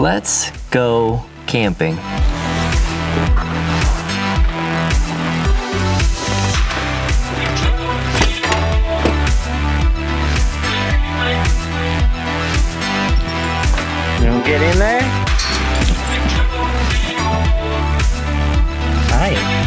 Let's go camping. You don't get in there? Hi.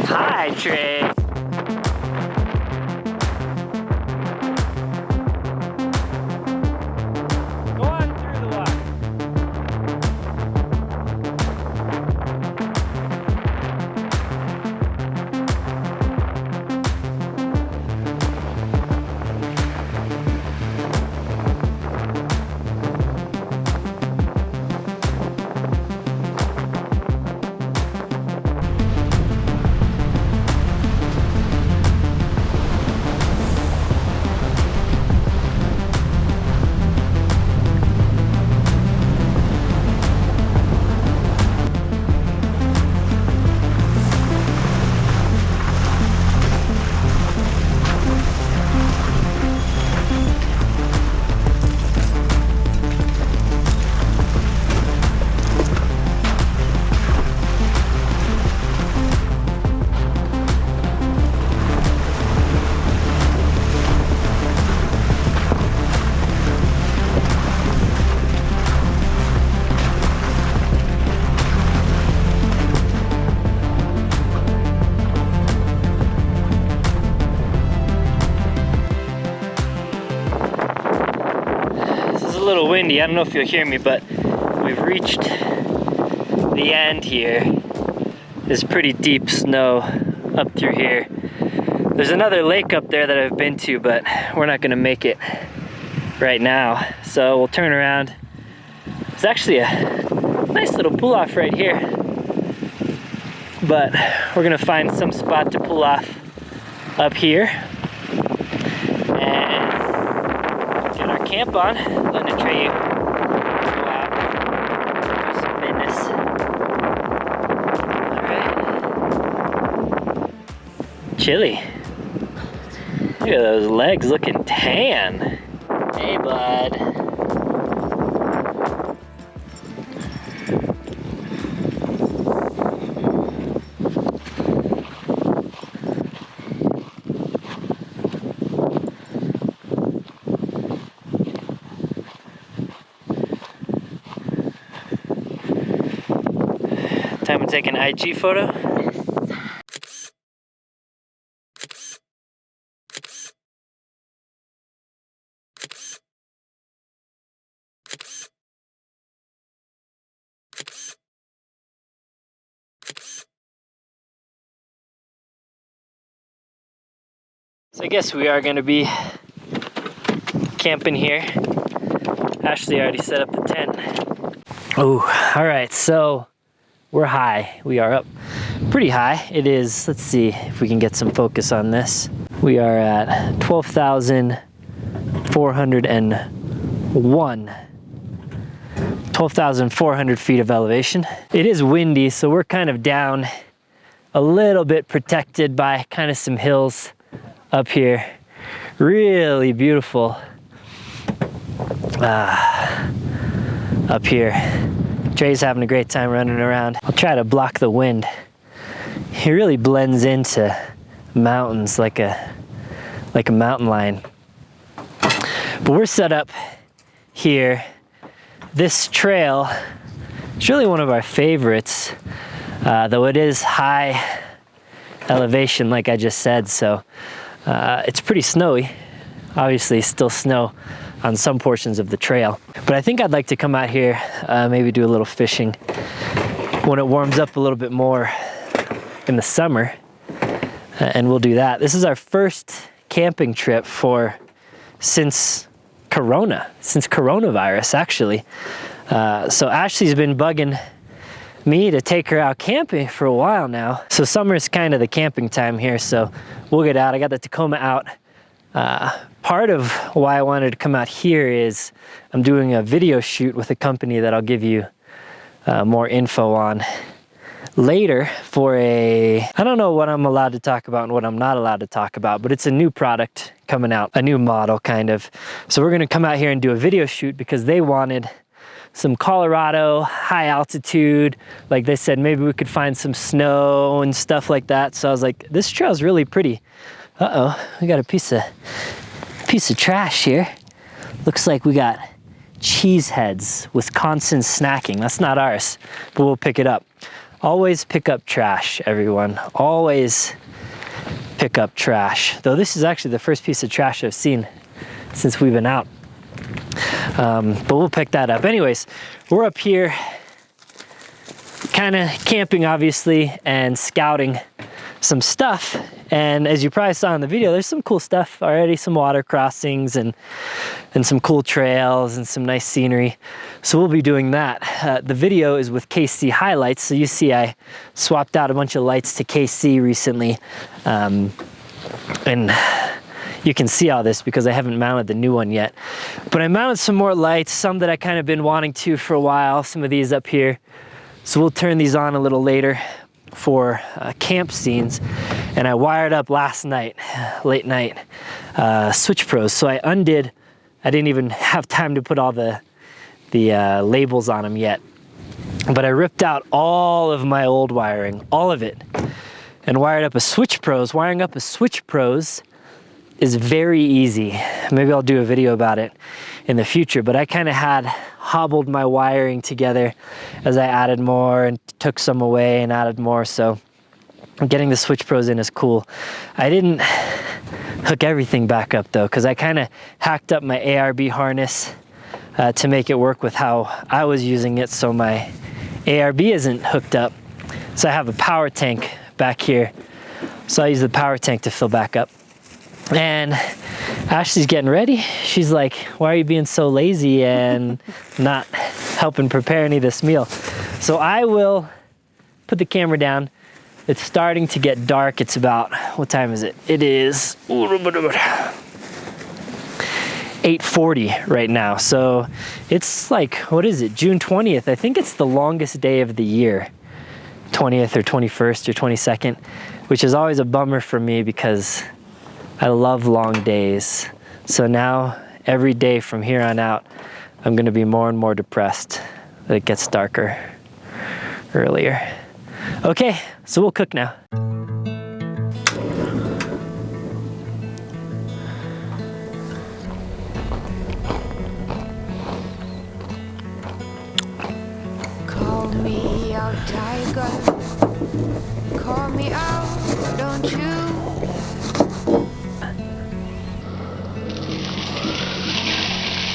Hi, Trey. Go on through the walk. A little windy. I don't know if you'll hear me, but we've reached the end here. There's pretty deep snow up through here. There's another lake up there that I've been to, but we're not gonna make it right now. So we'll turn around. There's actually a nice little pull off right here, but we're gonna find some spot to pull off up here and get our camp on. Let Atreyu go out, do some fitness. All right. Chilly. Look at those legs looking tan. Hey, bud. Time to take an IG photo. So I guess we are going to be camping here. Ashley already set up the tent. Oh, all right, so we're high. We are up pretty high. It is, let's see if we can get some focus on this. We are at 12,400 feet of elevation. It is windy, so we're kind of down a little bit, protected by kind of some hills up here. really beautiful up here. Trey's having a great time running around. I'll try to block the wind. He really blends into mountains like a mountain lion. But we're set up here. This trail is really one of our favorites, though it is high elevation, like I just said, so it's pretty snowy. Obviously still snow on some portions of the trail. But I think I'd like to come out here, maybe do a little fishing when it warms up a little bit more in the summer, and we'll do that. This is our first camping trip since coronavirus, actually. So Ashley's been bugging me to take her out camping for a while now. So summer's kind of the camping time here, so we'll get out. I got the Tacoma out. Part of why I wanted to come out here is I'm doing a video shoot with a company that I'll give you more info on later for I don't know what I'm allowed to talk about and what I'm not allowed to talk about, but it's a new product coming out, a new model kind of. So we're gonna come out here and do a video shoot because they wanted some Colorado high altitude. Like they said, maybe we could find some snow and stuff like that. So I was like, this trail's really pretty. Uh-oh, we got a piece of trash here. Looks like we got Cheeseheads, Wisconsin snacking. That's not ours, but we'll pick it up. Always pick up trash, everyone. Always pick up trash. Though this is actually the first piece of trash I've seen since we've been out. But we'll pick that up. Anyways, we're up here kind of camping, obviously, and scouting some stuff. And as you probably saw in the video, there's some cool stuff already, some water crossings and some cool trails and some nice scenery. So we'll be doing that. The video is with KC Highlights. So you see I swapped out a bunch of lights to KC recently. And you can see all this because I haven't mounted the new one yet. But I mounted some more lights, some that I kind of been wanting to for a while, some of these up here. So we'll turn these on a little later for camp scenes. And I wired up last night, late night, switch pros. So I didn't even have time to put all the labels on them yet. But I ripped out all of my old wiring, all of it, and wired up a switch pros. Wiring up a switch pros is very easy. Maybe I'll do a video about it in the future, but I kind of had hobbled my wiring together as I added more and took some away and added more. So getting the switch pros in is cool. I didn't hook everything back up though, because I kind of hacked up my ARB harness to make it work with how I was using it, so my ARB isn't hooked up. So I have a power tank back here, so I use the power tank to fill back up. And Ashley's getting ready. She's like, why are you being so lazy and not helping prepare any of this meal? So I will put the camera down. It's starting to get dark. It's about, what time is it? It is 8:40 right now. So it's like, what is it? June 20th. I think it's the longest day of the year. 20th or 21st or 22nd, which is always a bummer for me because I love long days. So now every day from here on out, I'm gonna be more and more depressed that it gets darker earlier. Okay, so we'll cook now. Call me out, tiger. Call me out, don't you?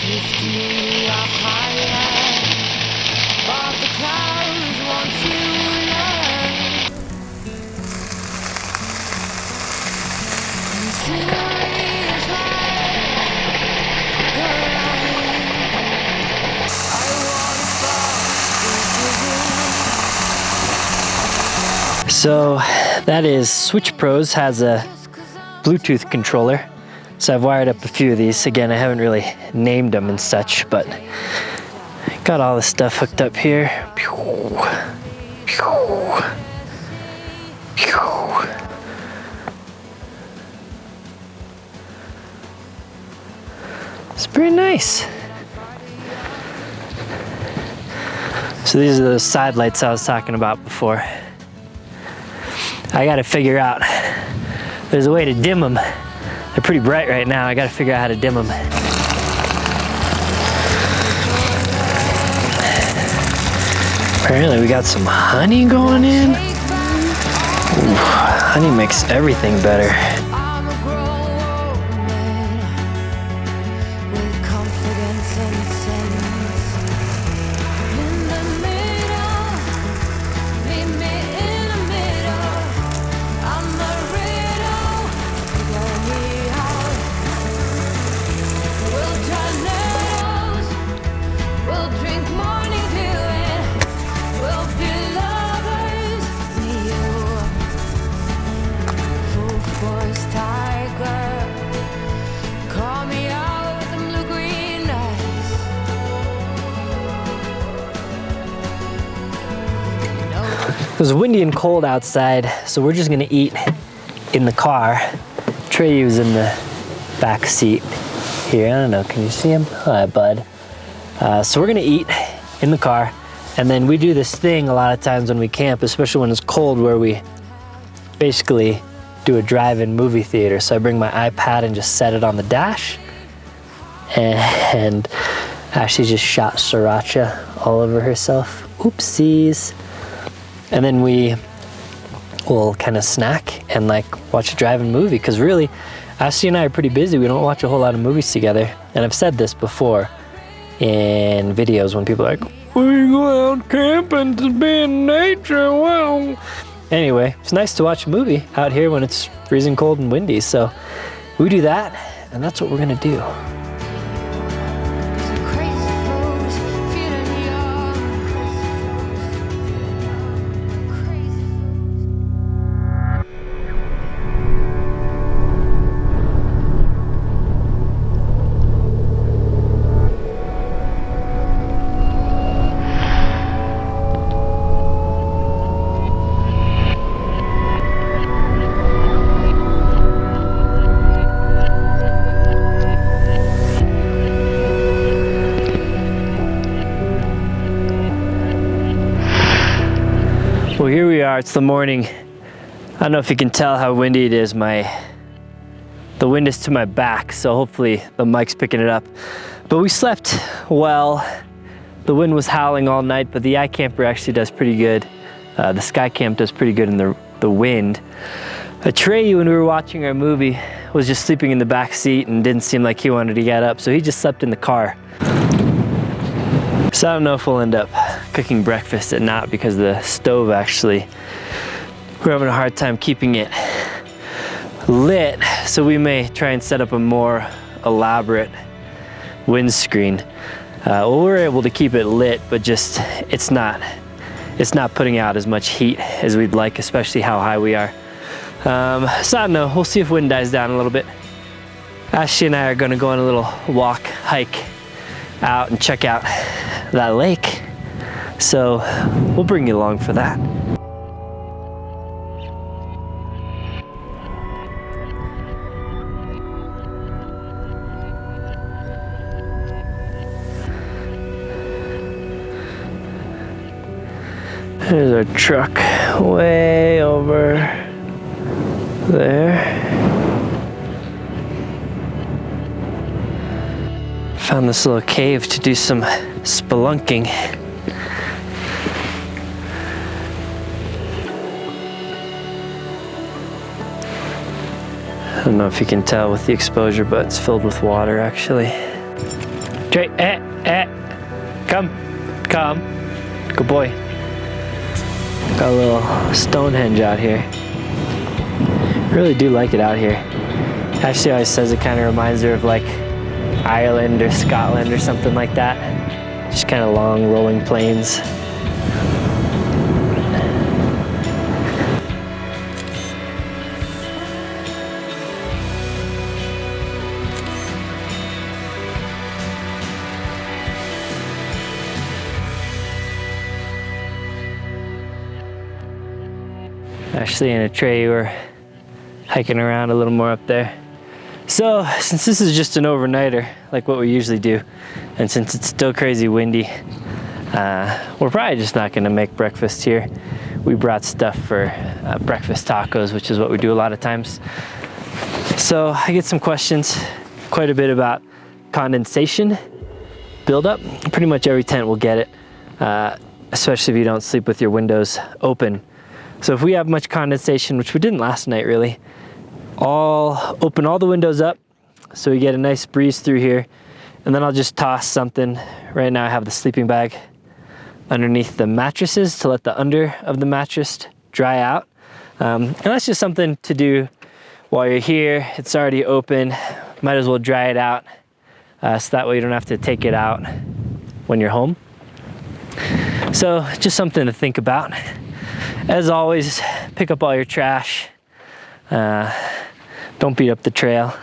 Lift me up higher above the clouds, won't you learn? Scenery is right, you're right. I wanna fall into you. So that is Switch Pros, has a Bluetooth controller. So I've wired up a few of these. Again, I haven't really named them and such, but got all the stuff hooked up here. It's pretty nice. So these are those sidelights I was talking about before. I gotta figure out, there's a way to dim them. They're pretty bright right now. I gotta figure out how to dim them. Apparently we got some honey going in. Ooh, honey makes everything better. I'm a grown man with confidence and sense. In the middle, meet me in the middle. I'm a riddle, figure me out. We'll try nettles, we'll drink morning dew, and we'll be lovers, me you. Full force tiger, call me out with them blue-green eyes. It was windy and cold outside, so we're just gonna eat in the car. Atreyu's in the back seat here. I don't know, can you see him? Hi, bud. So we're gonna eat in the car, and then we do this thing a lot of times when we camp, especially when it's cold, where we basically do a drive-in movie theater. So I bring my iPad and just set it on the dash, and Ashley just shot sriracha all over herself. Oopsies. And then we will kind of snack and like watch a drive-in movie, because really, Ashley and I are pretty busy. We don't watch a whole lot of movies together. And I've said this before in videos when people are like, we go out camping to be in nature, well. Anyway, it's nice to watch a movie out here when it's freezing cold and windy. So we do that, and that's what we're gonna do. Crazy fools, feeling young. Crazy Well, here we are, it's the morning. I don't know if you can tell how windy it is. The wind is to my back, so hopefully the mic's picking it up. But we slept well. The wind was howling all night, but the iCamper actually does pretty good. The Sky Camp does pretty good in the wind. Atreyu, when we were watching our movie, was just sleeping in the back seat and didn't seem like he wanted to get up, so he just slept in the car. So I don't know if we'll end up cooking breakfast at night, because the stove actually, we're having a hard time keeping it lit, so we may try and set up a more elaborate windscreen. Well, we're able to keep it lit, but just it's not putting out as much heat as we'd like, especially how high we are. So I don't know, we'll see if wind dies down a little bit. Ashley and I are gonna go on a little walk, hike out and check out that lake. So we'll bring you along for that. There's our truck way over there. Found this little cave to do some spelunking. I don't know if you can tell with the exposure, but it's filled with water actually. Trey, come. Good boy. Got a little Stonehenge out here. Really do like it out here. Ashley always says it kind of reminds her of like Ireland or Scotland or something like that. Just kind of long rolling plains. Ashley and Atreyu were hiking around a little more up there. So since this is just an overnighter, like what we usually do, and since it's still crazy windy, we're probably just not gonna make breakfast here. We brought stuff for breakfast tacos, which is what we do a lot of times. So I get some questions quite a bit about condensation build up. Pretty much every tent will get it, especially if you don't sleep with your windows open. So if we have much condensation, which we didn't last night really, I'll open all the windows up so we get a nice breeze through here, and then I'll just toss something. Right now I have the sleeping bag underneath the mattresses to let the under of the mattress dry out. And that's just something to do while you're here. It's already open, might as well dry it out, so that way you don't have to take it out when you're home. So just something to think about. As always, pick up all your trash. Don't beat up the trail,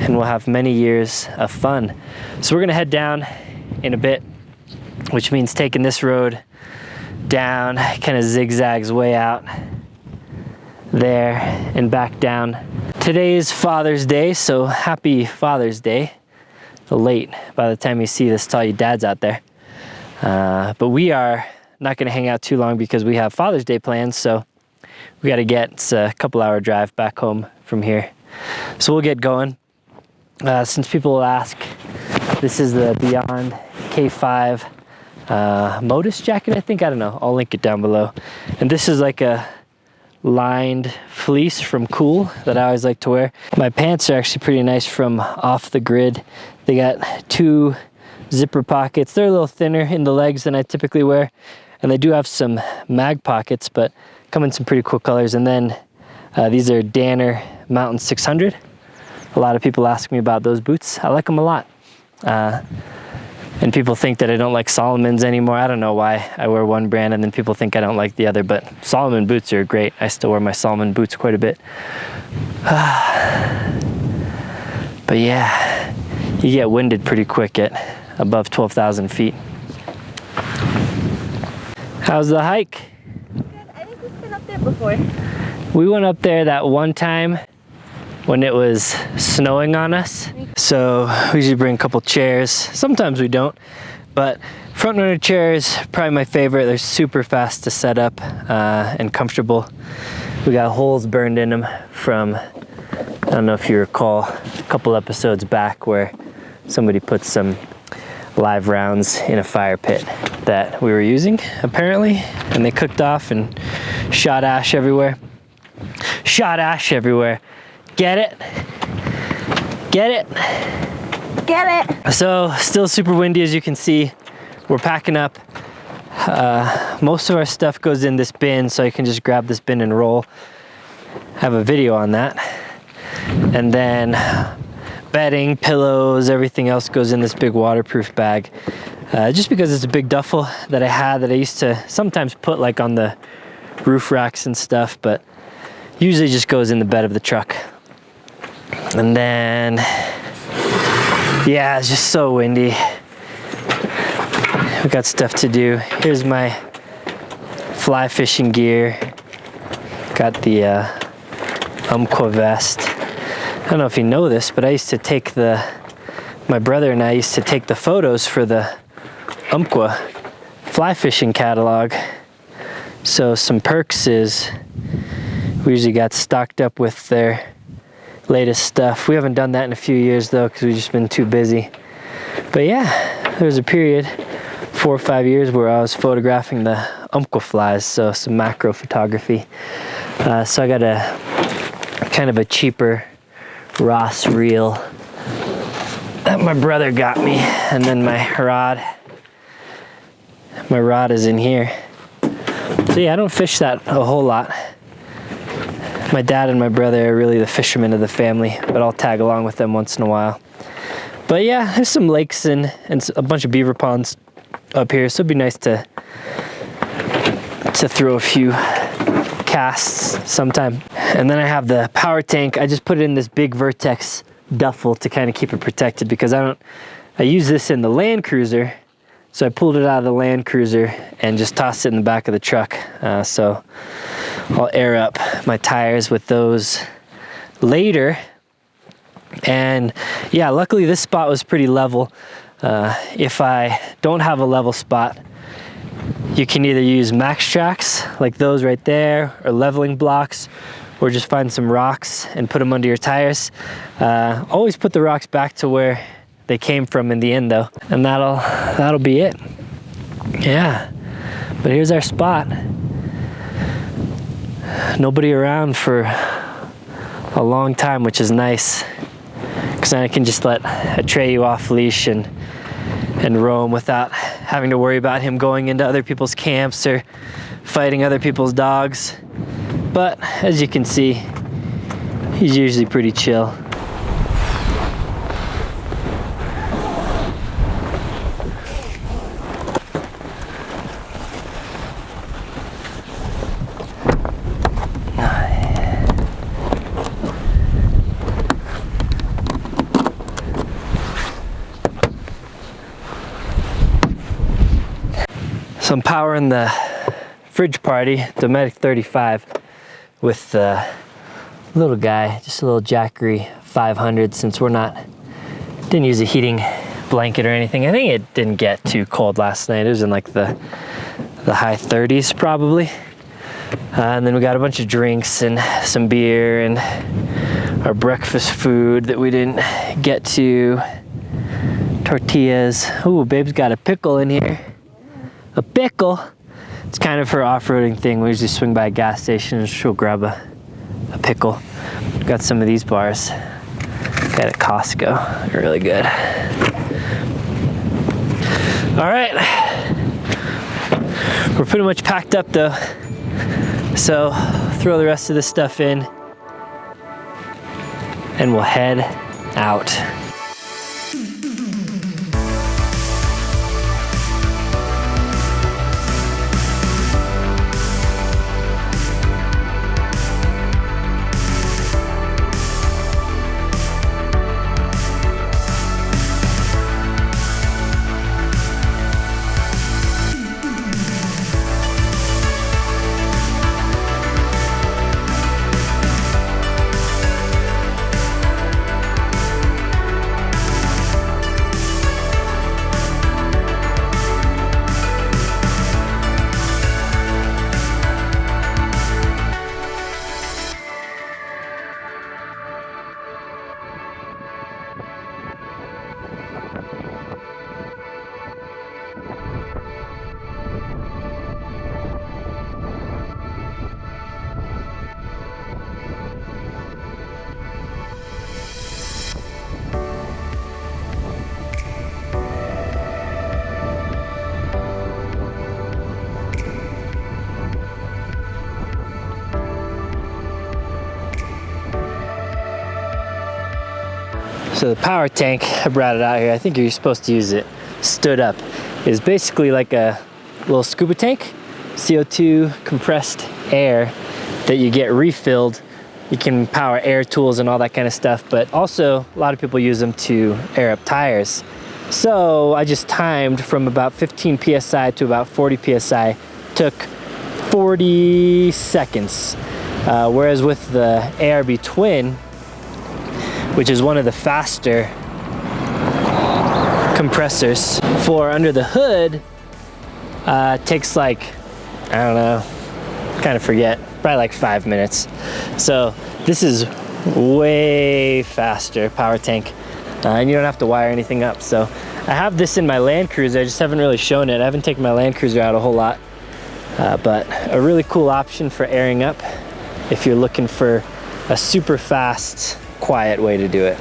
and we'll have many years of fun. So we're gonna head down in a bit, which means taking this road down, kind of zigzags way out there and back down. Today is Father's Day, so happy Father's Day. Late by the time you see this to all you dads out there. But we are not gonna hang out too long because we have Father's Day plans, so we gotta get, it's a couple hour drive back home from here. So we'll get going. Since people will ask, this is the Beyond K5 Modus jacket, I think, I don't know. I'll link it down below. And this is like a lined fleece from Cool that I always like to wear. My pants are actually pretty nice from Off the Grid. They got 2 zipper pockets. They're a little thinner in the legs than I typically wear. And they do have some mag pockets, but come in some pretty cool colors. And then these are Danner Mountain 600. A lot of people ask me about those boots. I like them a lot. And people think that I don't like Solomon's anymore. I don't know why. I wear one brand and then people think I don't like the other, but Solomon boots are great. I still wear my Solomon boots quite a bit. But yeah, you get winded pretty quick at above 12,000 feet. How's the hike? Good. I think we've been up there before. We went up there that one time when it was snowing on us. So we usually bring a couple chairs. Sometimes we don't, but front runner chairs, probably my favorite. They're super fast to set up and comfortable. We got holes burned in them from, I don't know if you recall, a couple episodes back where somebody put some live rounds in a fire pit that we were using apparently, and they cooked off and shot ash everywhere. Shot ash everywhere. Get it? Get it? Get it. So still super windy, as you can see. We're packing up. Most of our stuff goes in this bin, so you can just grab this bin and roll. I have a video on that. And then bedding, pillows, everything else goes in this big waterproof bag. Just because it's a big duffel that I had that I used to sometimes put like on the roof racks and stuff, but usually just goes in the bed of the truck. And then, yeah, it's just so windy. We got stuff to do. Here's my fly fishing gear. Got the Umpqua vest. I don't know if you know this, but I used to take my brother and I used to take the photos for the Umpqua fly fishing catalog. So some perks is we usually got stocked up with their latest stuff. We haven't done that in a few years though, because we've just been too busy. But yeah, there was a period, 4 or 5 years, where I was photographing the Umpqua flies, so some macro photography. So I got a kind of a cheaper Ross reel that my brother got me, and then my rod is in here. So yeah, I don't fish that a whole lot. My dad and my brother are really the fishermen of the family, but I'll tag along with them once in a while. But yeah, there's some lakes and a bunch of beaver ponds up here, so it'd be nice to throw a few casts sometime. And then I have the power tank. I just put it in this big Vertex duffel to kind of keep it protected, because I use this in the Land Cruiser. So I pulled it out of the Land Cruiser and just tossed it in the back of the truck. So I'll air up my tires with those later. And yeah, luckily this spot was pretty level. If I don't have a level spot, you can either use max tracks like those right there, or leveling blocks, or just find some rocks and put them under your tires. Always put the rocks back to where they came from in the end though, and that'll be it. Yeah, but here's our spot. Nobody around for a long time, which is nice, because then I can just let Atreyu off leash and roam without having to worry about him going into other people's camps or fighting other people's dogs. But as you can see, he's usually pretty chill. So I'm powering the fridge party, Dometic 35, with the little guy, just a little Jackery 500, since didn't use a heating blanket or anything. I think it didn't get too cold last night. It was in like the high 30s probably. And then we got a bunch of drinks and some beer and our breakfast food that we didn't get to. Tortillas. Ooh, babe's got a pickle in here. A pickle. It's kind of her off-roading thing. We usually swing by a gas station and she'll grab a pickle. Got some of these bars. Got at Costco. They're really good. All right. We're pretty much packed up though. So throw the rest of this stuff in and we'll head out. So the power tank, I brought it out here. I think you're supposed to use it stood up. It's basically like a little scuba tank, CO2 compressed air that you get refilled. You can power air tools and all that kind of stuff, but also a lot of people use them to air up tires. So I just timed from about 15 PSI to about 40 PSI, took 40 seconds. Whereas with the ARB Twin, which is one of the faster compressors, for under the hood, takes like, I don't know, kind of forget, probably like 5 minutes. So this is way faster power tank, and you don't have to wire anything up. So I have this in my Land Cruiser, I just haven't really shown it. I haven't taken my Land Cruiser out a whole lot, but a really cool option for airing up if you're looking for a super fast, quiet way to do it.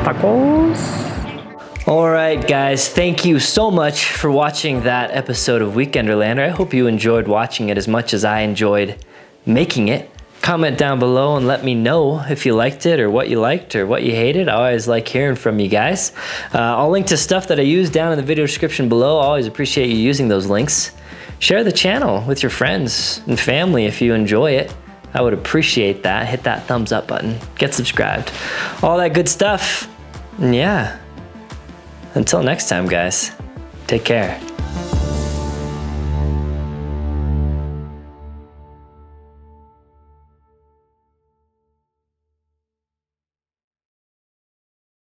Tacos. All right, guys, thank you so much for watching that episode of Weekenderlander. I hope you enjoyed watching it as much as I enjoyed making it. Comment down below and let me know if you liked it or what you liked or what you hated. I always like hearing from you guys. I'll link to stuff that I use down in the video description below. I always appreciate you using those links. Share the channel with your friends and family if you enjoy it. I would appreciate that. Hit that thumbs up button. Get subscribed. All that good stuff. And yeah. Until next time, guys. Take care.